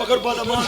पकड़ पाना मार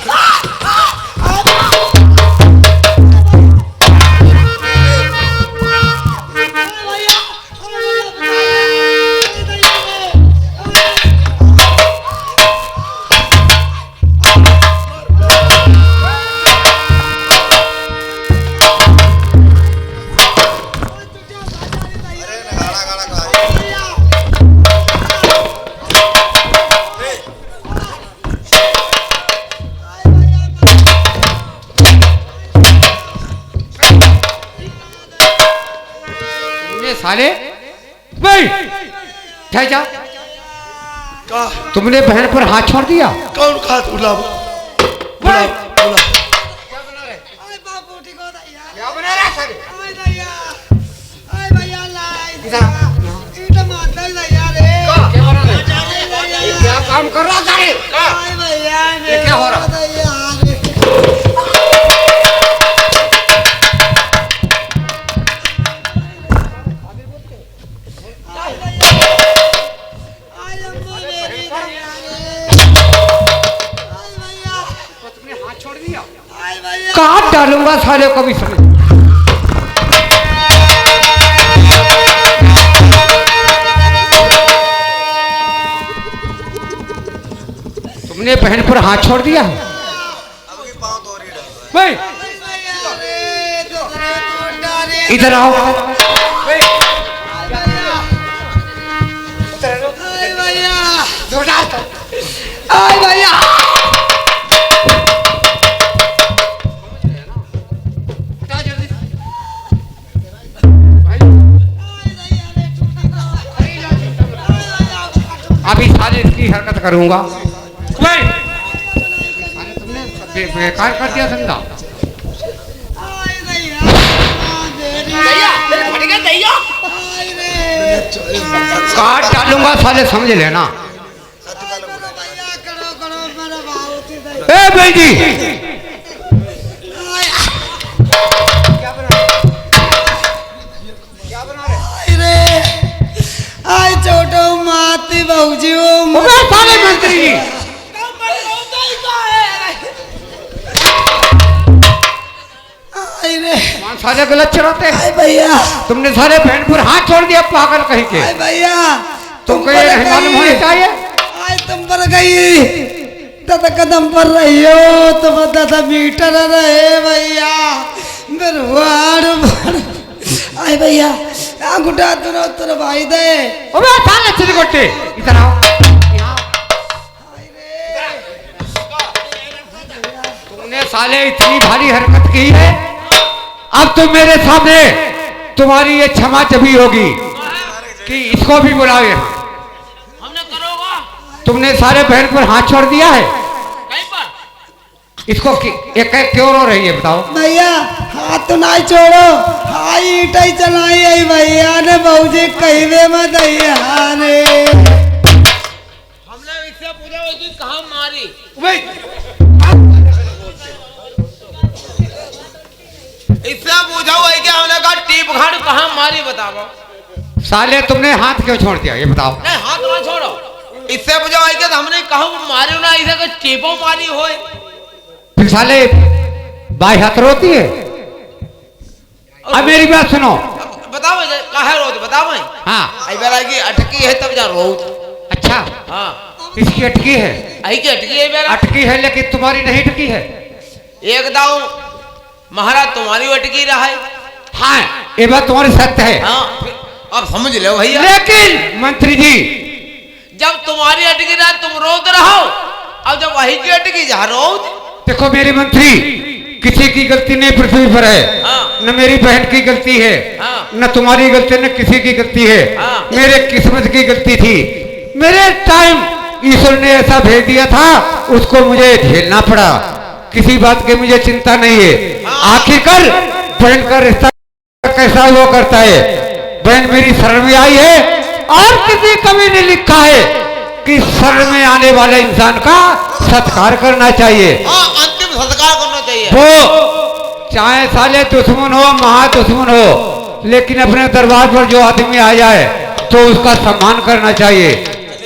साले भाई ठह जा। तुमने बहन पर हाथ छोड़ दिया। कौन खा बुला बुला बुला क्या बना रहे? ओए बापू ठीक हो दैया। क्या बना रहा साले? ओए दैया। ओए भैया लाई। इधर मार दे दैया रे। क्या बना रहे? क्या काम कर रहा साले? ओए भैया ये क्या हो रहा? दैया काट डालूंगा साले को भी समझ। तुमने बहन पर हाथ छोड़ दिया है। भाई इधर आओ। भैया अभी साले इसकी हरकत करूंगा। तुमने बेकार कर दिया धंधा। काट डालूंगा साले समझ लेना। ए भाई जी आई छोटो माती बहुजी वो साले मंत्री जी साले गलत चलाते हैं। भैया तुमने सारे बहन पर हाथ छोड़ दिया पागल कहीं के। भैया तुमको ये मालूम होना चाहिए। आज तुम पर गई दादा कदम पर रही हो तुम दादा मीटर रहे भैया आए भैया अंगूठा तुर भाई दे साले चिरगोटे इधर आओ। तुमने साले इतनी भारी हरकत की है। अब तो मेरे सामने तुम्हारी ये क्षमा जबी होगी कि इसको भी बुलाओ यहाँ। हमने करोगा। तुमने सारे बहन पर हाथ छोड़ दिया है। कहीं पर इसको एक क्यों रो रही है बताओ। भैया हाथ तो ना छोड़ो हाई ईटा ही चलाई आई भैया ने बहुजी कहवे में दैया रे। हमने इससे पूछा कि कहाँ मारी। इससे पूछा हुआ है कि हमने कहा टीप घाट कहाँ मारी बताओ। साले तुमने हाथ क्यों छोड़ दिया ये बताओ। नहीं हाथ ना छोड़ो। इससे पूछा हुआ है कि हमने कहाँ मारी ना इसे कोई टीपों मारी हो। फिर साले बाई हाथ रोती है। अब मेरी बात सुनो। बताओ कहाँ रोज बताओ भाई। हाँ आई बेला की अटकी है तब जा रोज। अच्छा हाँ इसकी अटकी है। आई की अटकी है बेला। अटकी है लेकिन तुम्हारी नहीं अटकी है। एक दाऊ महाराज तुम्हारी अटकी रहा है। हाँ ये बात तुम्हारी सत्य है। हाँ फिर अब समझ लो भैया। लेकिन मंत्री जी जब तुम्हारी अटकी रहा तुम रोज रहो अब जब वही की अटकी जा रोज। देखो मेरे मंत्री किसी की गलती नहीं पृथ्वी पर है। हाँ। न मेरी बहन की गलती है। हाँ। न तुम्हारी गलती न किसी की गलती है। हाँ। मेरे किस्मत की गलती थी। मेरे टाइम ईश्वर ने ऐसा भेज दिया था उसको मुझे झेलना पड़ा। किसी बात की मुझे चिंता नहीं है। आखिरकार बहन का रिश्ता कैसा हुआ करता है। बहन मेरी शरण में आई है और किसी कवि ने लिखा है कि शरण में आने वाले इंसान का सत्कार करना चाहिए। हाँ अंतिम सत्कार करना चाहिए। वो चाहे साले दुश्मन हो महा दुश्मन हो लेकिन अपने दरबार पर जो आदमी आ जाए तो उसका सम्मान करना चाहिए।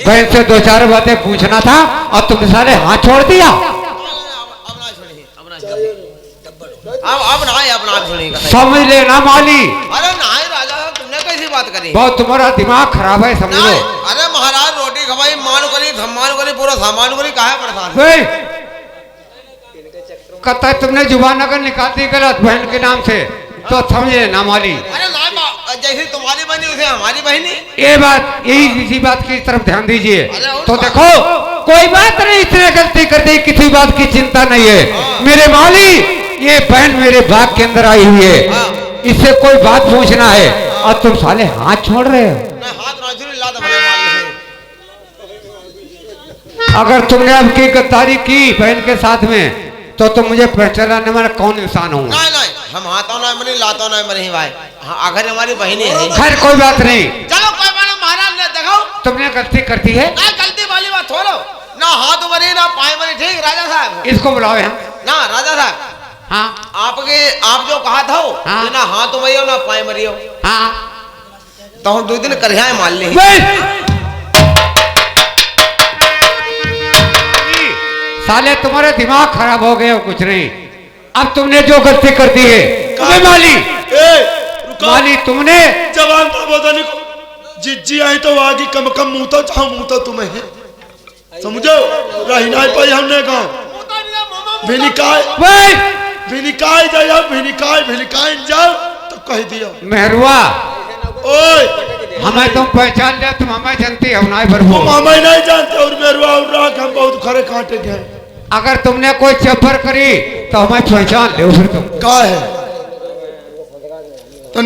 बहन से दो चार बातें पूछना था और तुम सारे हाथ छोड़ दिया। अब ना है, अब ना सुनेगा। समझ लेना माली। अरे ना है राजा साहब, तुमने कैसी बात करी? बहुत तुम्हारा दिमाग खराब है, समझ लो। अरे महाराज रोटी खवाई, मान करी, सम्मान करी, पूरा सामान करी, काहे परेशान? कहता है तुमने जुबान अगर निकाल दी गलत बहन के नाम से तो समझ लेना माली। अरे ना जैसी तुम्हारी बहनी उसे हमारी बहनी। ये बात, यही इसी बात की तरफ ध्यान दीजिए। अरे तो देखो कोई बात नहीं, इतने गलती कर दी, किसी बात की चिंता नहीं है मेरे माली। ये बहन मेरे बाग के अंदर आई हुई है, इससे कोई बात पूछना है और तुम साले हाथ छोड़ रहे हो। अगर तुमने अब की गद्दारी की बहन के साथ में तो तुम मुझे पहचानने में कौन इंसान हूँ? नहीं नहीं, हम हाथों ना मनी, लातों ना मनी भाई। हाँ, आखिर हमारी बहनी है। खैर कोई बात नहीं, चलो कोई बात नहीं महाराज, ने देखो तुमने गलती करती है ना, गलती वाली बात छोड़ो ना, हाथ मरी ना पाए मरी, ठीक राजा साहब? इसको बुलाओ यहाँ। ना राजा साहब, हाँ आप जो कहा था हाँ। कि ना हाथ मरियो ना पाए मरियो, हाँ तो हम 2 दिन करिया मान ली। साले तुम्हारे दिमाग खराब हो गए हो, कुछ नहीं। अब तुमने जो गलती कर दी है माली, माली तुमने जवान था बोधनी को जिज्जी आई तो आगे कम कम मुंह तो चाहो, मुंह तो तुम्हें है, समझो रही नहीं पाई हमने कहा भिनिकाय जाओ, भिनिकाय जाओ तो कह दिया मेहरुआ। ओए हमें तुम पहचान लिया, तुम हमें जानती हो ना? तुम हमें नहीं जानते और मेरुआ और राख हम बहुत खरे कांटे गए। अगर तुमने कोई चब्बर करी तो हमें पहचान ले, फिर तुम का है तो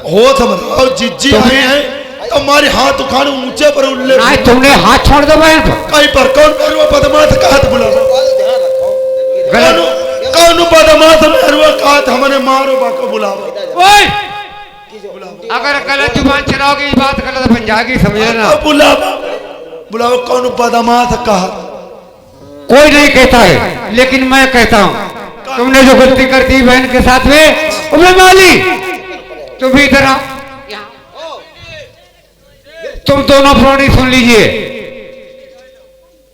हो समझ जिज्जी आए हैं तो हमारे हाथ उखाड़ ऊंचे पर उल्ले नहीं, तुमने हाथ छोड़ दो बहन पर। कहीं पर कौन मेरुआ बदमाश का हाथ बुला, कौन बदमाश मेरुआ का हाथ हमने मारो बाको बुलावा। अगर गलत जुबान चलाओगे बात गलत बन जाएगी, समझ लेना। बुलाओ कौन बदमाश का हाथ? कोई नहीं कहता है, लेकिन मैं कहता हूँ तुमने जो गलती कर दी बहन के साथ में, उमे माली तुम भी इधर आओ। तुम दोनों प्राणी सुन लीजिए,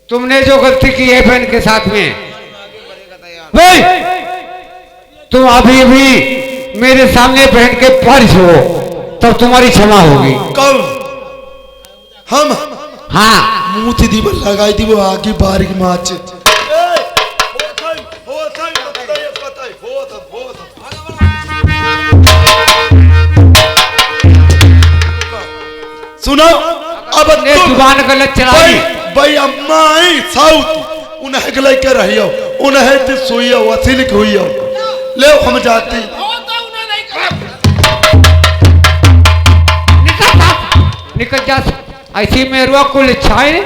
तुमने जो गलती की है बहन के साथ में, भाई तुम अभी भी मेरे सामने बहन के पारिश हो तब तुम्हारी क्षमा होगी। कब? हम? हाँ मुंह थी दीवार लगाई थी वो आगे बाहर की माच। सुनो अब ने जुबान गलत चलाई भाई अम्मा आई साउथ उन्हें गले के रही हो, उन्हें तो सोई हो, वसील हुई हो, ले हम जाती। निकल जा, ऐसी मेरुआ कुल इच्छाएं,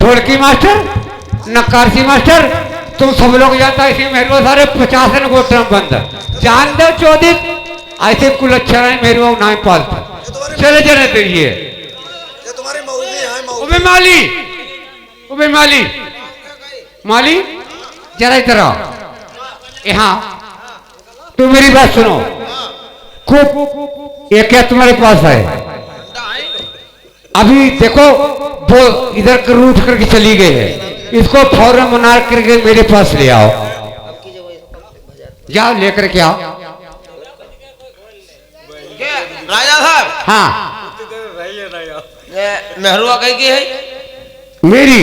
ढोलकी मास्टर, नक्काशी मास्टर, तुम सब लोग जानता है ऐसी मेरुआ सारे 50 गोत्रम बंद जान दो चौधरी, ऐसे कुल अच्छा है मेरुआ नहीं पालता। चले चले दीजिए उबे माली, उबे माली, माली जरा इधर आओ यहाँ। तुम मेरी बात सुनो, खूब ये क्या तुम्हारे पास है? अभी देखो वो इधर कर रूठ करके चली गई है, इसको फौरन मना करके मेरे पास ले आओ, जाओ लेकर के आओ। राजा साहब, हाँ मेहरुआ कहीं की है? मेरी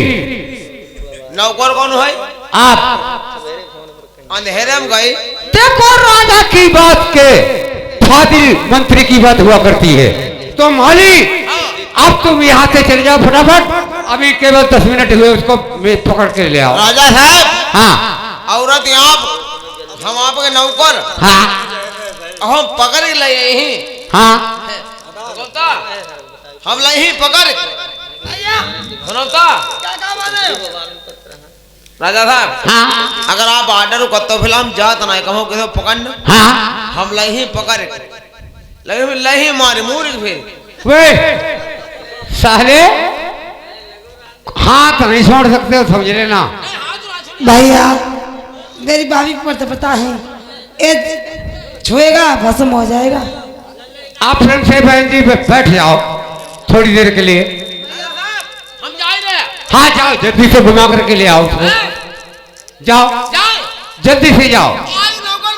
नौकर कौन है? आप अंधेरे में गई। देखो राजा की बात के फादिल मंत्री की बात हुआ करती है, तो माली अब तुम यहाँ से चले जाओ फटाफट, अभी केवल 10 मिनट हुए, उसको मैं पकड़ के ले आओ। राजा साहब, हाँ औरत यहाँ हम आपके नौकर, हाँ हम पकड़ के ले यही, हाँ हम नहीं पकड़ राजा साहब, हाँ अगर आप आर्डर करते फिल्म जात ना कहो किसी पकड़ना, हाँ हम लही पकड़ लेकिन लही मारे मूर फिर वे साले हाथ नहीं छोड़ सकते हो, समझ लेना। भैया मेरी भाभी को तो पता है, ये छुएगा भस्म हो जाएगा। आप फ्रेंड से बहन जी बैठ जाओ थोड़ी देर के लिए। हम जाएंगे। हाँ जाओ, जल्दी से घुमा करके ले आओ उसको, जाओ जल्दी से जाओ। आज नौकर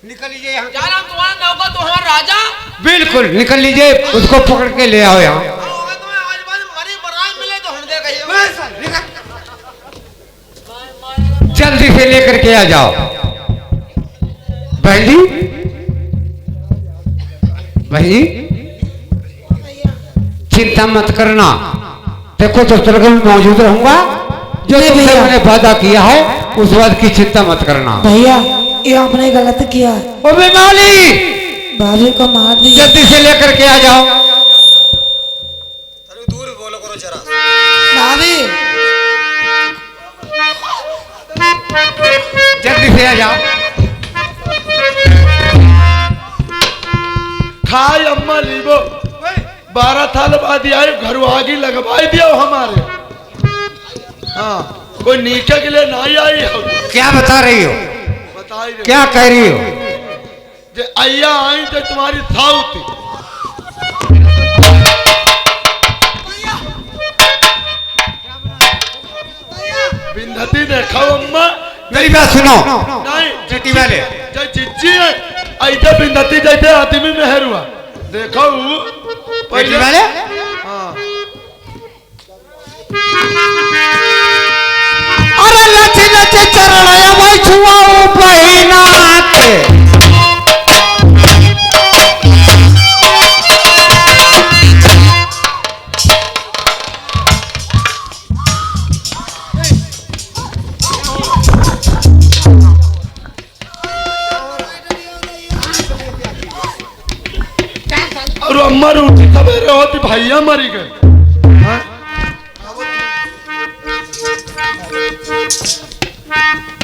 निकल लीजिए यहाँ। जा रहा हूँ तुम्हारा नौकर, तुम्हारा राजा। बिल्कुल निकल लीजिए, उसको पकड़ के ले आओ यहाँ। तुम्हें आज बाद मरी बराई मिले तो हम दे कहिए। जल्दी से लेकर के आ जाओ। बहन जी, बहन जी चिंता मत करना, देखो जब तक मैं मौजूद रहूंगा, जो तुमसे मैंने वादा किया है उस बात की चिंता मत करना। भैया ये आपने गलत किया। ओ बेमाली, भाभी को मार दिया। जल्दी से लेकर के आ जाओ। दूर बोलो करो जरा। भाभी जल्दी से आ जाओ। खाए अम्मा लीबो 12 साल बाद आए घर आगे लगवाई दिया हमारे। हाँ कोई नीचे के लिए नहीं आई हो। क्या बता रही हो? बताई क्या कह रही हो? जे अय्या आई तो तुम्हारी साउथ बिंदती देखो अम्मा। मेरी बात सुनो। नहीं बेटी वाले जय चिच्ची है ऐसे बिंदती जैसे आदमी मेहर हुआ देखो बेटी वाले। हाँ अरे लच लच चरणया भाई छुआओ बहिना के। और अम्मा रोटी सवेरे होती भैया मरी गए। हाँ?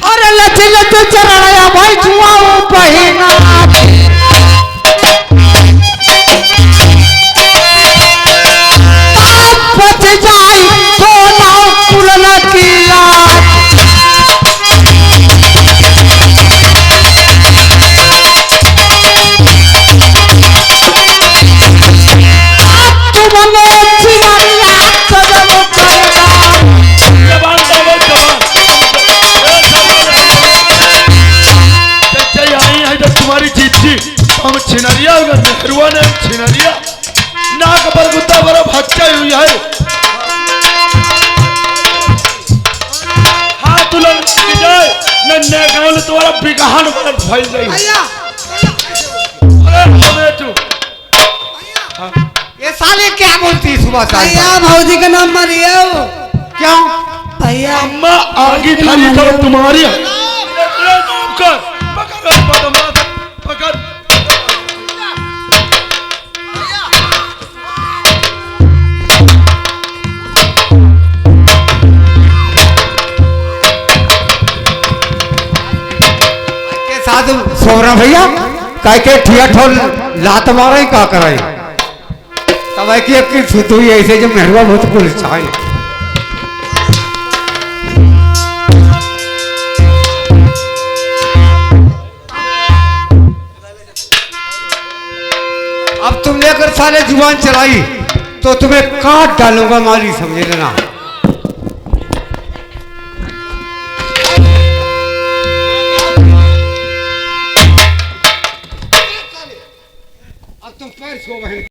अरे लच लच चरणया भाई छुआओ बहिना के। बच जाई तो ना कुल किला। तुमने चिड़िया कदम करना। जवान जवान जवान चाचा आई है जब तुम्हारी चिट्ठी हम छिनरिया हो गए नेहरुआ ने छिनरिया नाक पर गुद्दा बड़ा भक्का हुई है। हाँ तुलन की जाए नन्हे गाँव में तुम्हारा बिगहान बड़ा भइल जाए। भैया अरे हमें तू ये साले क्या बोलती सुबह साल भैया भौजी का नाम मरिया हो। क्यों? भैया अम्मा आगे थाली सब तुम्हारी है। अरे नौकर पकड़ बदमाश पकड़। के साथ सोरा भैया काय के ठिया ठोल लात मारे का कराई तब है कि आपकी सुध हुई ऐसे जो मेहरबा बहुत पुलिस चाहिए। अब तुम लेकर सारे जुबान चलाई तो तुम्हें काट डालूंगा माली, समझे लेना।